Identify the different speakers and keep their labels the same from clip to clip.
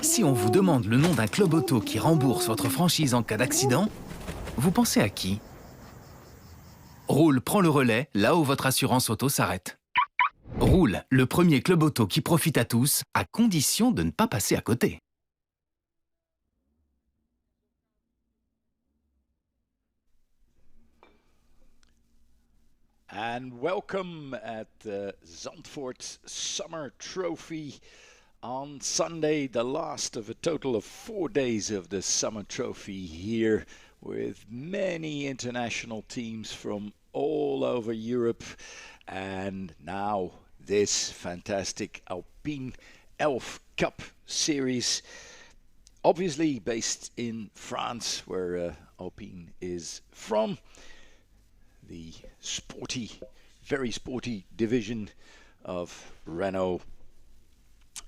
Speaker 1: Si on vous demande le nom d'un club auto qui rembourse votre franchise en cas d'accident, vous pensez à qui? Roule prend le relais là où votre assurance auto s'arrête. Roule, le premier club auto qui profite à tous, à condition de ne pas passer à côté.
Speaker 2: And welcome at the Zandvoort Summer Trophy on Sunday, the last of a total of 4 days of the Summer Trophy here, with many international teams from all over Europe. And now this fantastic Alpine Elf Cup series, obviously based in France, where Alpine is from. The sporty, very sporty division of Renault.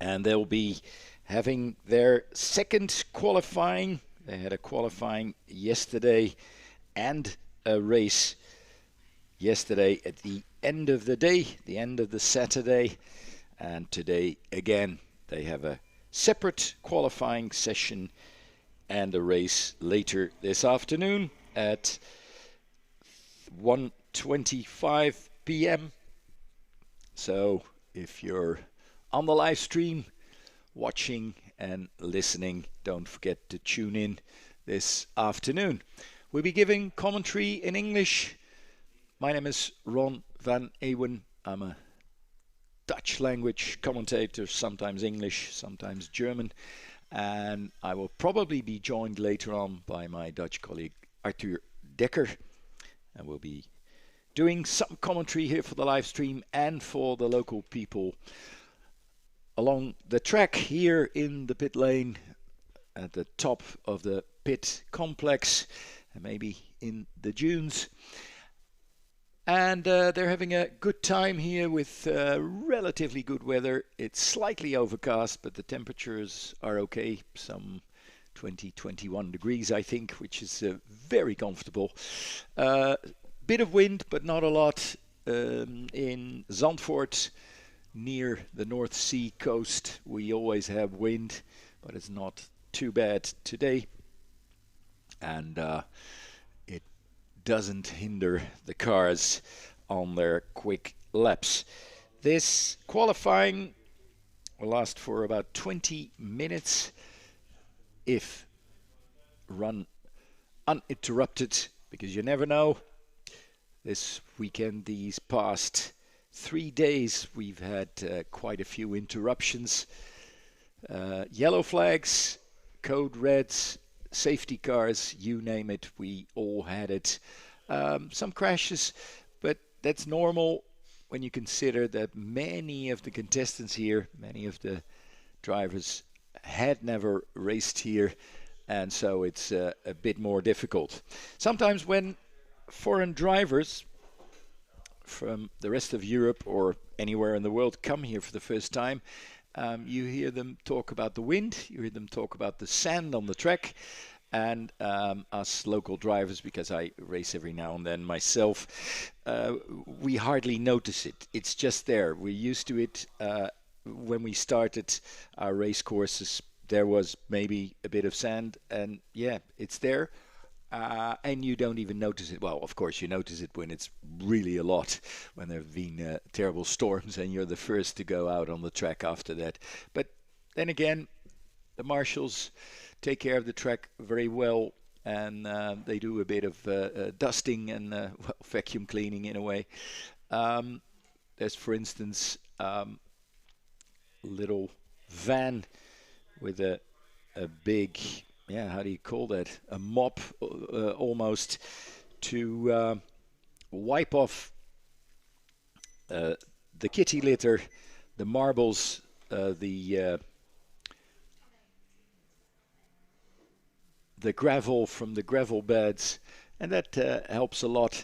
Speaker 2: And they'll be having their second qualifying. They had a qualifying yesterday and a race yesterday at the end of the day, the end of the Saturday. And today, again, they have a separate qualifying session and a race later this afternoon at 1:25 p.m. So if you're on the live stream, watching and listening, don't forget to tune in this afternoon. We'll be giving commentary in English. My name is Ron van Ewen. I'm a Dutch language commentator, sometimes English, sometimes German. And I will probably be joined later on by my Dutch colleague Arthur Dekker. And we'll be doing some commentary here for the live stream and for the local people along the track here in the pit lane at the top of the pit complex and maybe in the dunes. And they're having a good time here with relatively good weather. It's slightly overcast, but the temperatures are okay. Some 21 degrees, I think, which is very comfortable. Bit of wind, but not a lot in Zandvoort, near the North Sea coast. We always have wind, but it's not too bad today. And it doesn't hinder the cars on their quick laps. This qualifying will last for about 20 minutes if run uninterrupted, because you never know. This weekend, these past 3 days, we've had quite a few interruptions. Yellow flags, code reds, safety cars, you name it, we all had it. Some crashes, but that's normal when you consider that many of the contestants here, many of the drivers had never raced here, and so it's a bit more difficult. Sometimes when foreign drivers from the rest of Europe or anywhere in the world come here for the first time, you hear them talk about the wind, you hear them talk about the sand on the track, and us local drivers, because I race every now and then myself, we hardly notice it. It's just there. We're used to it. When we started our race courses, there was maybe a bit of sand, and yeah, it's there. And you don't even notice it. Well, of course, you notice it when it's really a lot, when there have been terrible storms and you're the first to go out on the track after that. But then again, the marshals take care of the track very well, and they do a bit of dusting and vacuum cleaning in a way. There's, for instance, little van with a big, how do you call that? A mop almost, to wipe off the kitty litter, the marbles, the gravel from the gravel beds, and that helps a lot.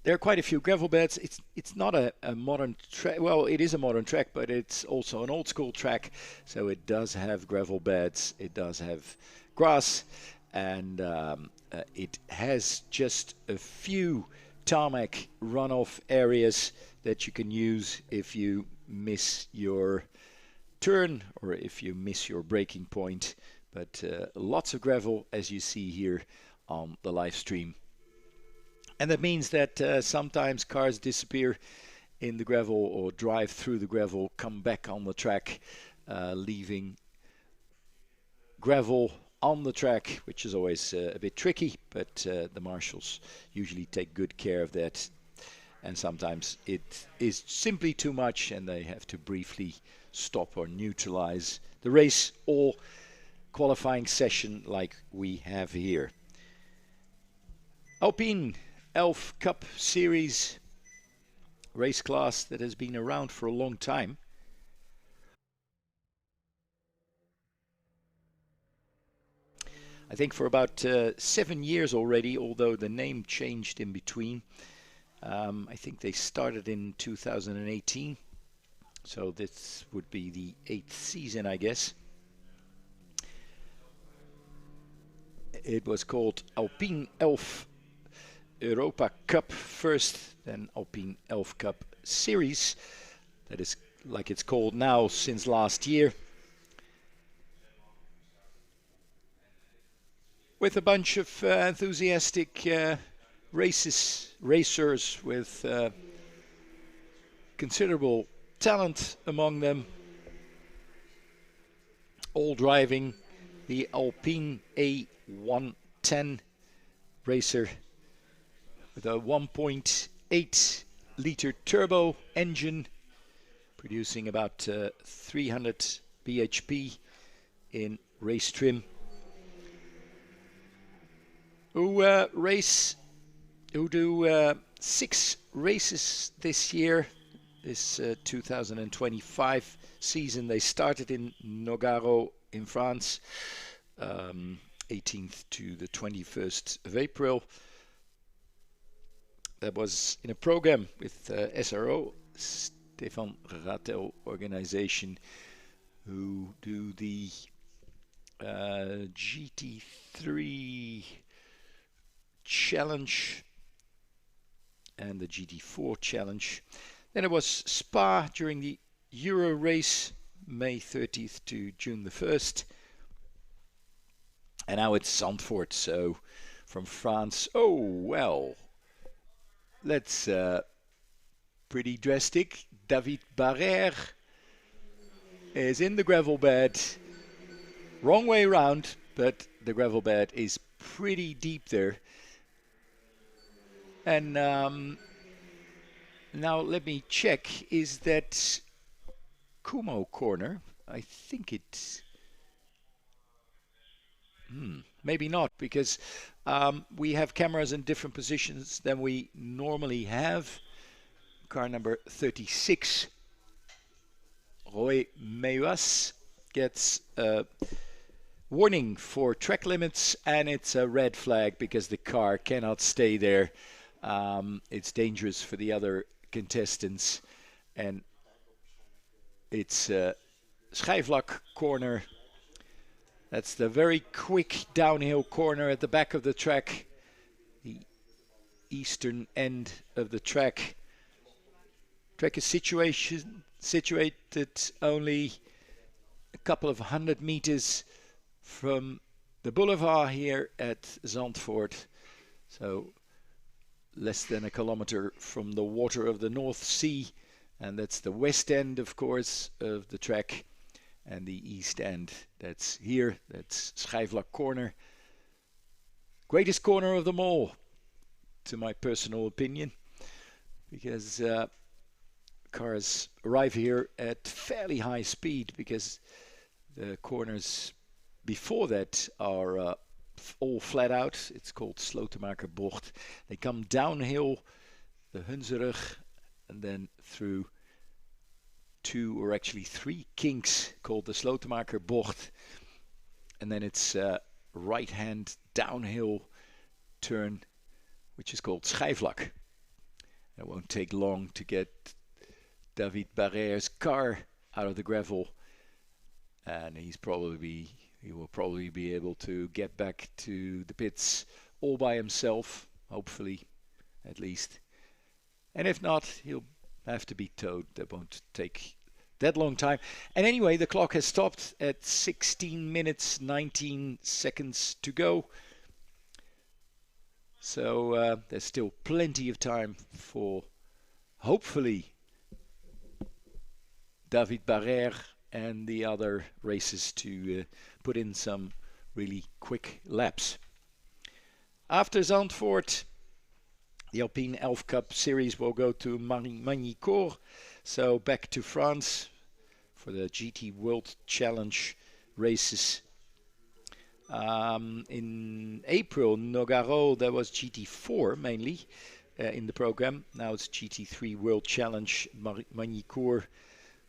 Speaker 2: There are quite a few gravel beds. It's not a modern track. Well, it is a modern track, but it's also an old school track. So it does have gravel beds. It does have grass, and it has just a few tarmac runoff areas that you can use if you miss your turn or if you miss your braking point. But lots of gravel, as you see here on the live stream. And that means that sometimes cars disappear in the gravel or drive through the gravel, come back on the track, leaving gravel on the track, which is always a bit tricky, but the marshals usually take good care of that. And sometimes it is simply too much and they have to briefly stop or neutralize the race or qualifying session like we have here. Alpine Elf Cup Series race class that has been around for a long time. I think for about 7 years already, although the name changed in between. I think they started in 2018, so this would be the 8th season, I guess. It was called Alpine Elf Europa Cup first, then Alpine Elf Cup Series. That is like it's called now since last year. With a bunch of enthusiastic racers with considerable talent among them, all driving the Alpine A110 racer with a 1.8 liter turbo engine producing about 300 bhp in race trim. Who do 6 races this year, this 2025 season. They started in Nogaro in France, 18th to the 21st of April. That was in a program with SRO, Stefan Ratel organization, who do the GT3 Challenge and the GT4 Challenge. Then it was Spa during the Euro race, May 30th to June the 1st. And now it's Zandvoort, so from France. Oh, well, that's pretty drastic. David Barrère is in the gravel bed. Wrong way round, but the gravel bed is pretty deep there. And now let me check, is that Kumo corner? I think it's... maybe not, because we have cameras in different positions than we normally have. Car number 36, Roy Meuas, gets a warning for track limits, and it's a red flag because the car cannot stay there. It's dangerous for the other contestants, and it's Schijfvlak corner. That's the very quick downhill corner at the back of the track, the eastern end of the track. Track is situated only a couple of 100 meters from the boulevard here at Zandvoort, so less than a kilometer from the water of the North Sea, and that's the west end, of course, of the track, and the east end, that's here, that's Schijfvlak corner. Greatest corner of them all, to my personal opinion, because cars arrive here at fairly high speed, because the corners before that are all flat out. It's called Slotenmaker Bocht. They come downhill the Hunzerug and then through 2 or actually 3 kinks called the Slotenmaker Bocht, and then it's right hand downhill turn which is called Schijfvlak. It won't take long to get David Barrère's car out of the gravel, and he will probably be able to get back to the pits all by himself, hopefully, at least. And if not, he'll have to be towed. That won't take that long time. And anyway, the clock has stopped at 16 minutes 19 seconds to go. So there's still plenty of time for, hopefully, David Barrère and the other races to put in some really quick laps. After Zandvoort, the Alpine Elf Cup Series will go to Magny-Cours, so back to France for the GT World Challenge races. In April, Nogaro, there was GT4 mainly in the program. Now it's GT3 World Challenge, Magny-Cours,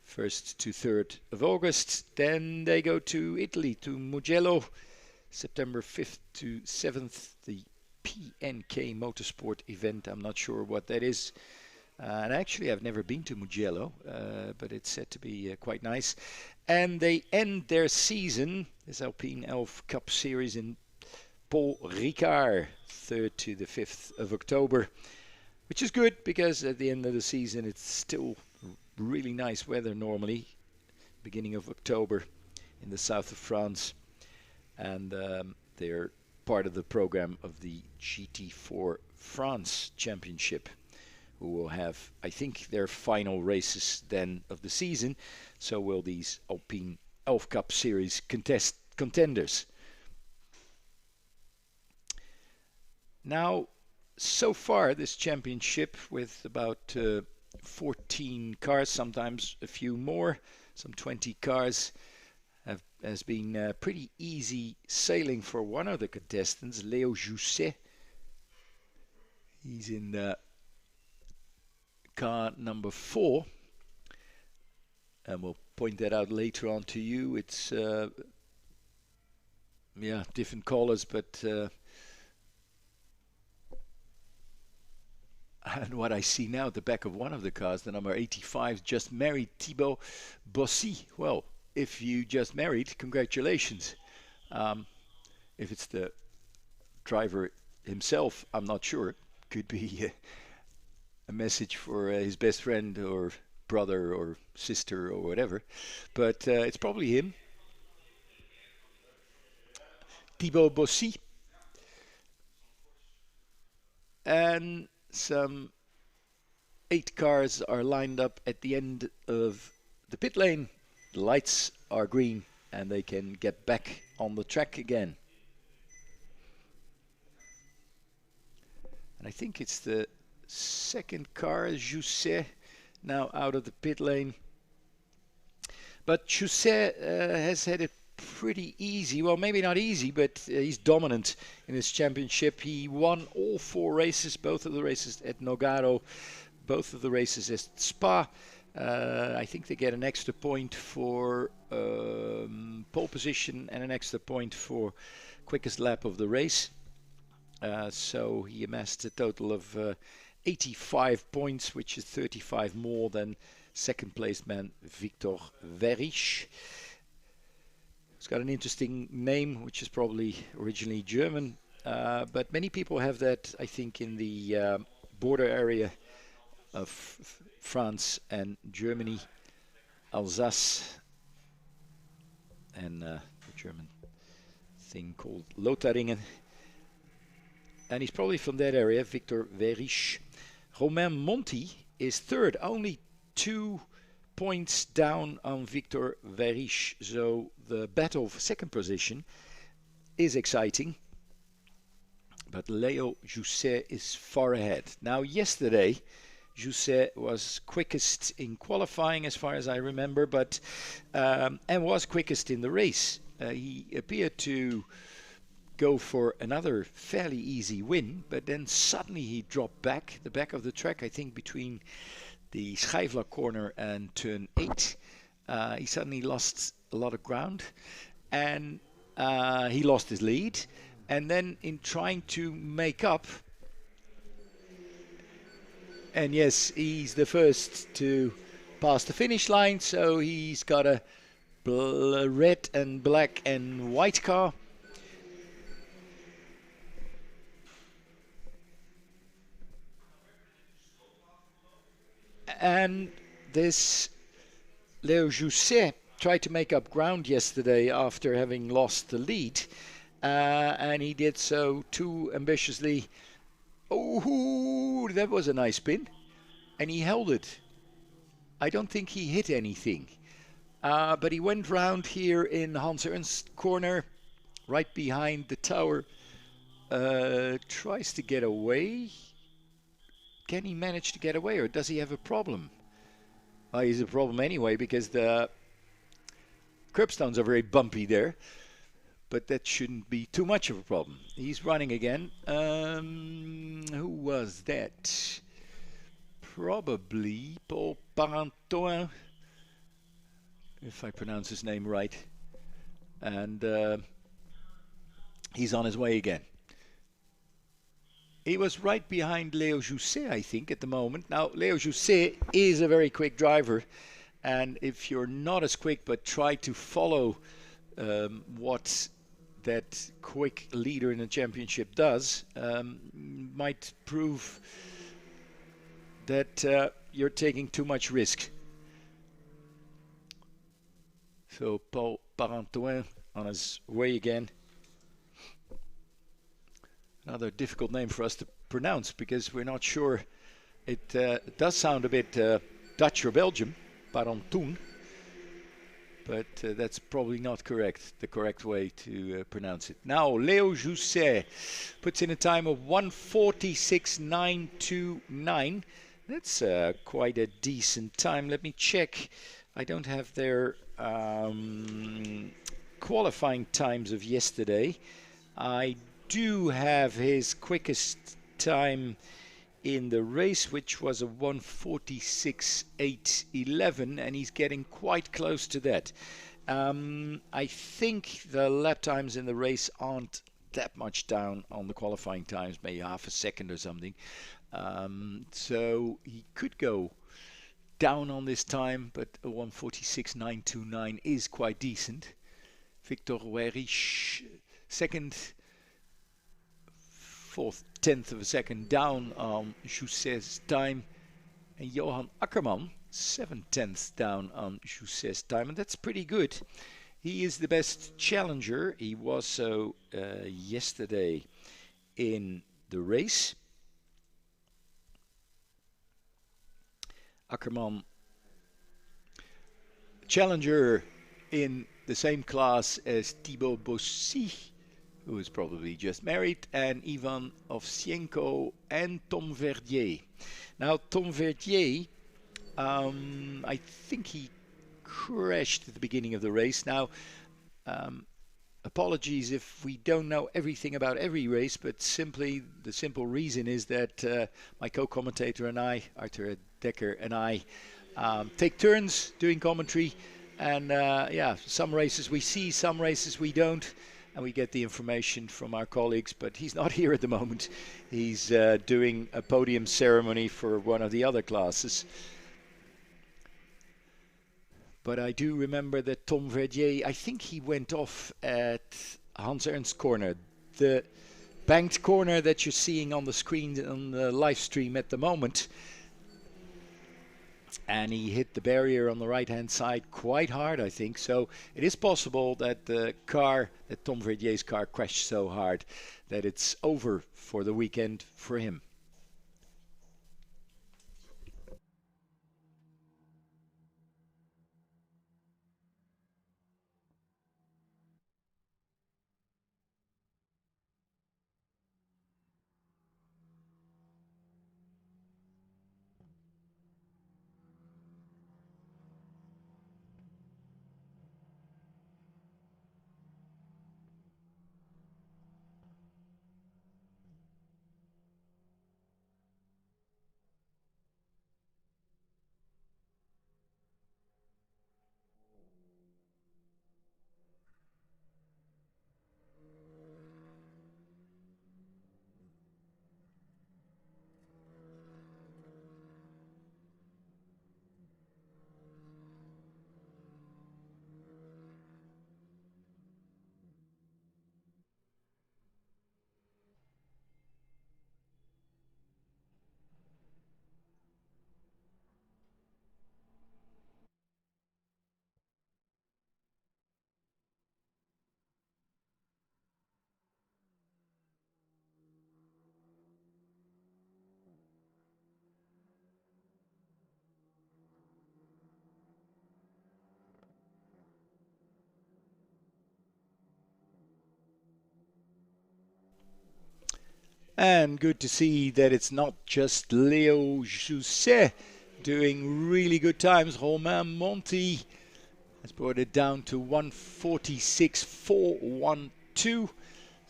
Speaker 2: 1st to 3rd of August. Then they go to Italy, to Mugello, September 5th to 7th, the PNK Motorsport event. I'm not sure what that is. And actually, I've never been to Mugello, but it's said to be quite nice. And they end their season, this Alpine Elf Cup Series, in Paul Ricard, 3rd to the 5th of October, which is good because at the end of the season, it's still really nice weather normally, beginning of October in the south of France. And they're part of the program of the GT4 France Championship, who will have, I think, their final races then of the season. So will these Alpine Elf Cup Series contenders. Now, so far, this championship with about 14 cars, sometimes a few more, some 20 cars, has been pretty easy sailing for one of the contestants, Léo Jousset. He's in car number 4, and we'll point that out later on to you. It's different colors, but and what I see now at the back of one of the cars, the number 85, just married Thibaut Bossy. Well, if you just married, congratulations. If it's the driver himself, I'm not sure. Could be a message for his best friend or brother or sister or whatever. But it's probably him. Thibaut Bossy. And some 8 cars are lined up at the end of the pit lane. The lights are green and they can get back on the track again. And I think it's the second car, Jousset, now out of the pit lane. But Jousset has had it pretty easy. Well, maybe not easy, but he's dominant in this championship. He won all 4 races, both of the races at Nogaro, both of the races at Spa. I think they get an extra point for pole position and an extra point for quickest lap of the race. So he amassed a total of 85 points, which is 35 more than second place man Victor Verich. It's got an interesting name, which is probably originally German, but many people have that, I think, in the border area of France and Germany, Alsace, and the German thing called Lotharingen. And he's probably from that area, Victor Verich. Romain Monti is third, only 2 points down on Victor Verich. So the battle for second position is exciting. But Léo Jousset is far ahead. Now, yesterday, Jousset was quickest in qualifying, as far as I remember, but and was quickest in the race. He appeared to go for another fairly easy win, but then suddenly he dropped back, the back of the track, I think between the Schijfler corner and turn 8. He suddenly lost a lot of ground, and he lost his lead. And then in trying to make up, and yes, he's the first to pass the finish line, so he's got a red and black and white car. And this Leo Jousset tried to make up ground yesterday after having lost the lead, and he did so too ambitiously. Oh, that was a nice spin, and he held it. I don't think he hit anything, but he went round here in Hans Ernst corner, right behind the tower. Tries to get away. Can he manage to get away, or does he have a problem? Well, he's a problem anyway, because the curbstones are very bumpy there. But that shouldn't be too much of a problem. He's running again. Who was that? Probably Paul Parentoin, if I pronounce his name right. And he's on his way again. He was right behind Leo Jousset, I think, at the moment. Now, Leo Jousset is a very quick driver. And if you're not as quick, but try to follow what that quick leader in the championship does, might prove that you're taking too much risk. So Paul Parentoin on his way again. Another difficult name for us to pronounce, because we're not sure. It does sound a bit Dutch or Belgium, Parentoin. But that's probably not correct, the correct way to pronounce it. Now, Leo Jousset puts in a time of 1:46.929. That's quite a decent time. Let me check. I don't have their qualifying times of yesterday. I do have his quickest time in the race, which was a 1:46.811, and he's getting quite close to that. I think the lap times in the race aren't that much down on the qualifying times, maybe half a second or something. So he could go down on this time, but a 1:46.929 is quite decent. Victor Weyrich, second, fourth, tenth of a second down on Jousset's time, and Johan Akkerman 7/10 down on Jousset's time, and that's pretty good. He is the best challenger. He was so yesterday in the race. Akkerman, challenger in the same class as Thibaut Bossy, who is probably just married, and Ivan Ovsienko and Tom Verdier. Now, Tom Verdier, I think he crashed at the beginning of the race. Now, apologies if we don't know everything about every race, but the simple reason is that my co-commentator and I, Arthur Dekker and I, take turns doing commentary. And some races we see, some races we don't. And we get the information from our colleagues, but he's not here at the moment. He's doing a podium ceremony for one of the other classes. But I do remember that Tom Verdier, I think he went off at Hans Ernst corner, the banked corner that you're seeing on the screen on the live stream at the moment. And he hit the barrier on the right-hand side quite hard, I think. So it is possible that that Tom Verdier's car crashed so hard that it's over for the weekend for him. And good to see that it's not just Leo Jousset doing really good times. Romain Monti has brought it down to 1:46.412.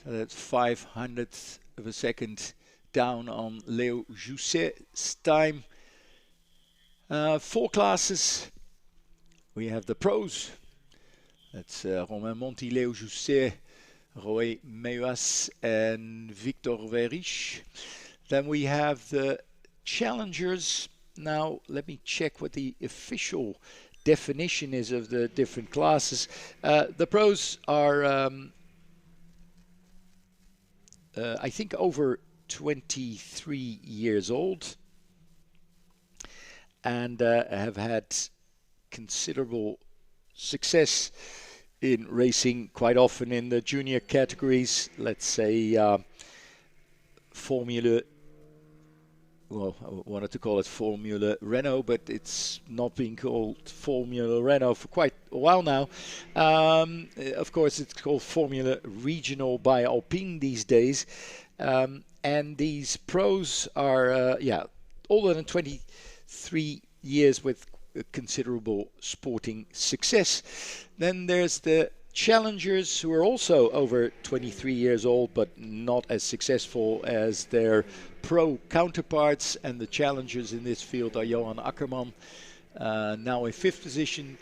Speaker 2: So that's 500th of a second down on Leo Jousset's time. 4 classes. We have the pros. That's Romain Monti, Leo Jousset, Roy Meuas and Victor Verich. Then we have the challengers. Now let me check what the official definition is of the different classes. The pros are I think over 23 years old and have had considerable success in racing quite often in the junior categories. Let's say Formula, well, I wanted to call it Formula Renault, but it's not been called Formula Renault for quite a while now. Of course, it's called Formula Regional by Alpine these days. And these pros are, older than 23 years with considerable sporting success. Then there's the challengers who are also over 23 years old but not as successful as their pro counterparts, and the challengers in this field are Johan Akkerman, now in 5th position,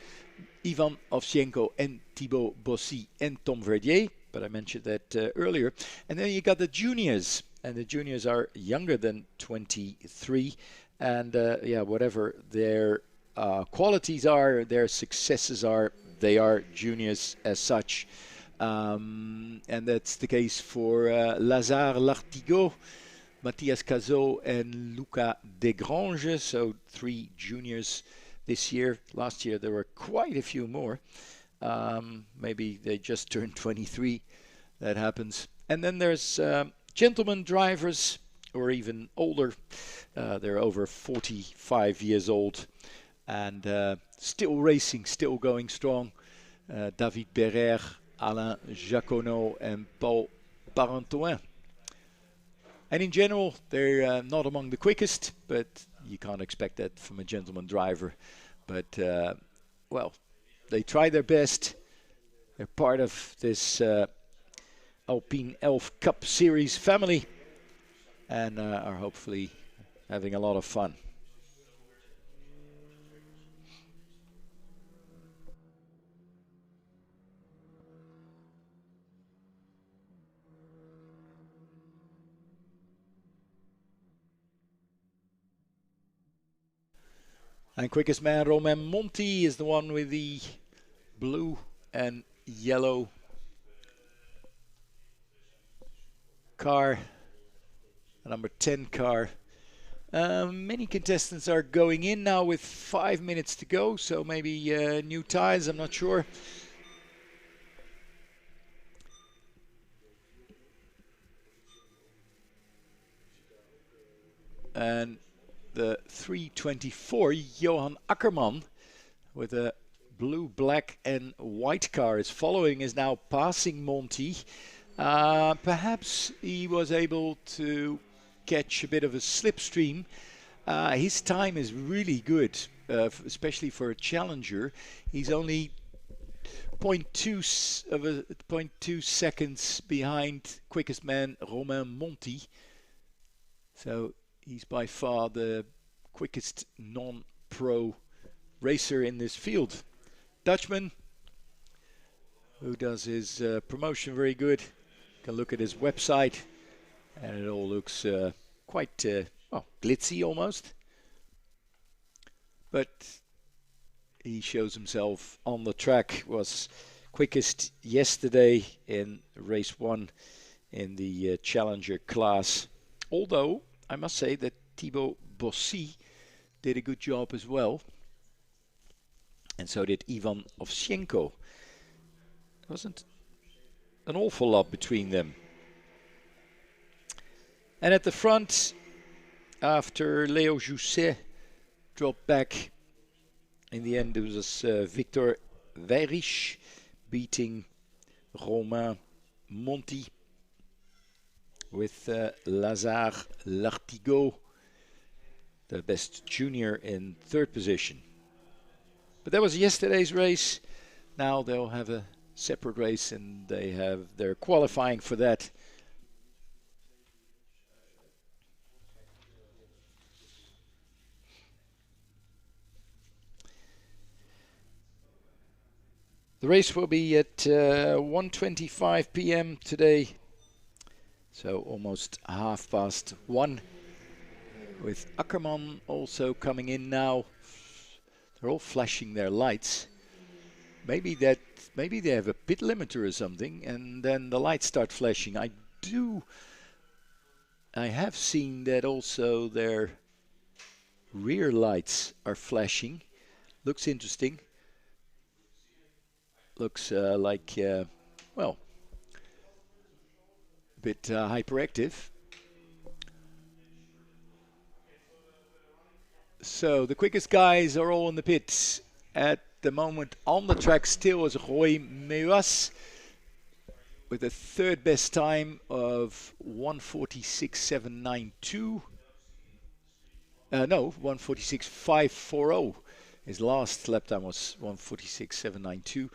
Speaker 2: Ivan Ovchenko and Thibaut Bossy and Tom Verdier, but I mentioned that earlier. And then you got the juniors, and the juniors are younger than 23, and whatever their qualities are, their successes are, they are juniors as such. And that's the case for Lazare Lartigot, Matthias Cazot and Luca Desgranges, so 3 juniors this year. Last year there were quite a few more. Maybe they just turned 23, that happens. And then there's gentlemen drivers, or even older. They're over 45 years old and still racing, still going strong. David Berrer, Alain Jaconot and Paul Parentoin. And in general, they're not among the quickest, but you can't expect that from a gentleman driver. But, well, they try their best. They're part of this Alpine Elf Cup Series family and are hopefully having a lot of fun. And quickest man, Romain Monti, is the one with the blue and yellow car, the number 10 car. Many contestants are going in now with 5 minutes to go, so maybe new tires, I'm not sure. And the 324, Johan Akkerman, with a blue, black and white car is following, is now passing Monti. Perhaps he was able to catch a bit of a slipstream. His time is really good, especially for a challenger. He's only 0.2 seconds behind quickest man Romain Monti. So he's by far the quickest non-pro racer in this field. Dutchman, who does his promotion very good. You can look at his website and it all looks quite well, glitzy almost. But he shows himself on the track, was quickest yesterday in race 1 in the challenger class. Although I must say that Thibaut Bossy did a good job as well. And so did Ivan Ovchenko. There wasn't an awful lot between them. And at the front, after Leo Jousset dropped back, in the end it was Victor Verich beating Romain Monti. with Lazare Lartigot, the best junior, in third position. But that was yesterday's race. Now they'll have a separate race, and they're qualifying for that. The race will be at 1:25 p.m. today, so almost 1:30, with Akkerman also coming in now. They're all flashing their lights. Maybe they have a pit limiter or something, and then the lights start flashing. I have seen that also their rear lights are flashing. Looks interesting. Looks like, well, a bit hyperactive. So the quickest guys are all in the pits at the moment. On the track still is Roy Meuas with a third best time of 1:46.792. No, 1:46.540. His last lap time was 1:46.792.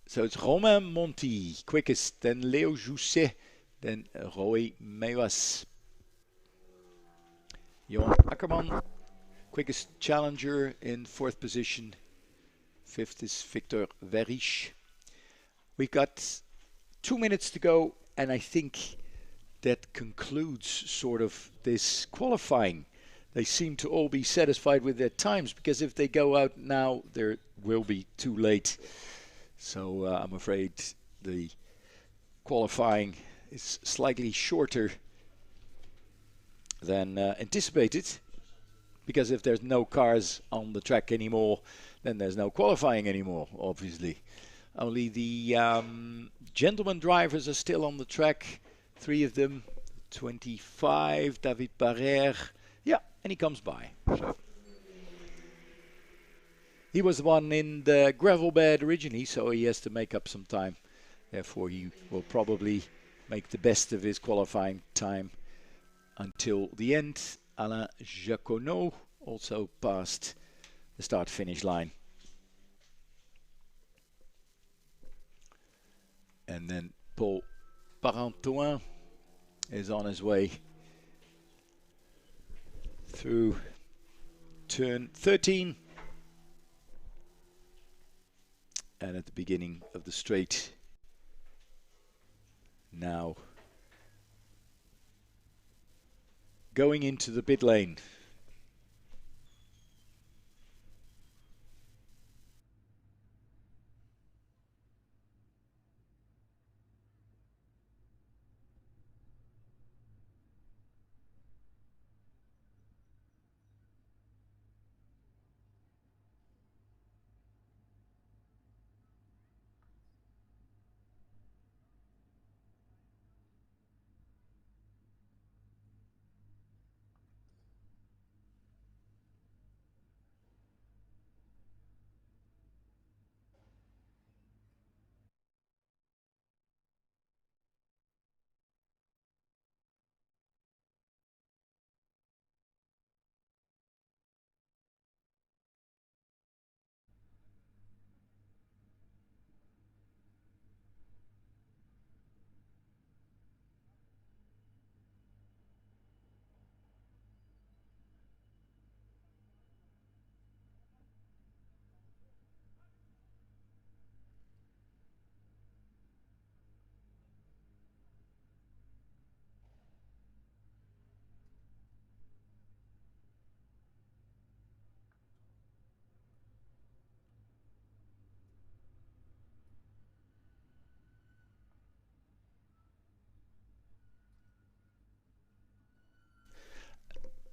Speaker 2: So it's Romain Monti, quickest, then Leo Jousset, then Roy Meuas. Johan Akkerman, quickest challenger, in fourth position. Fifth is Victor Verriche. We've got 2 minutes to go, and I think that concludes sort of this qualifying. They seem to all be satisfied with their times, because if they go out now, there will be too late. So I'm afraid the qualifying is slightly shorter than anticipated, because if there's no cars on the track anymore, then there's no qualifying anymore, obviously. Only the gentleman drivers are still on the track, 3 of them. 25, David Barrère. Yeah, and he comes by. So he was the one in the gravel bed originally, so he has to make up some time. Therefore, he will probably make the best of his qualifying time until the end. Alain Jaconot also passed the start-finish line. And then Paul Parentoin is on his way through turn 13. And at the beginning of the straight, now going into the pit lane.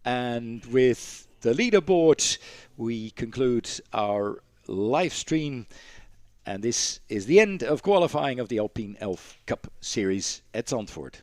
Speaker 2: And with the leaderboard, we conclude our live stream. And this is the end of qualifying of the Alpine Elf Cup Series at Zandvoort.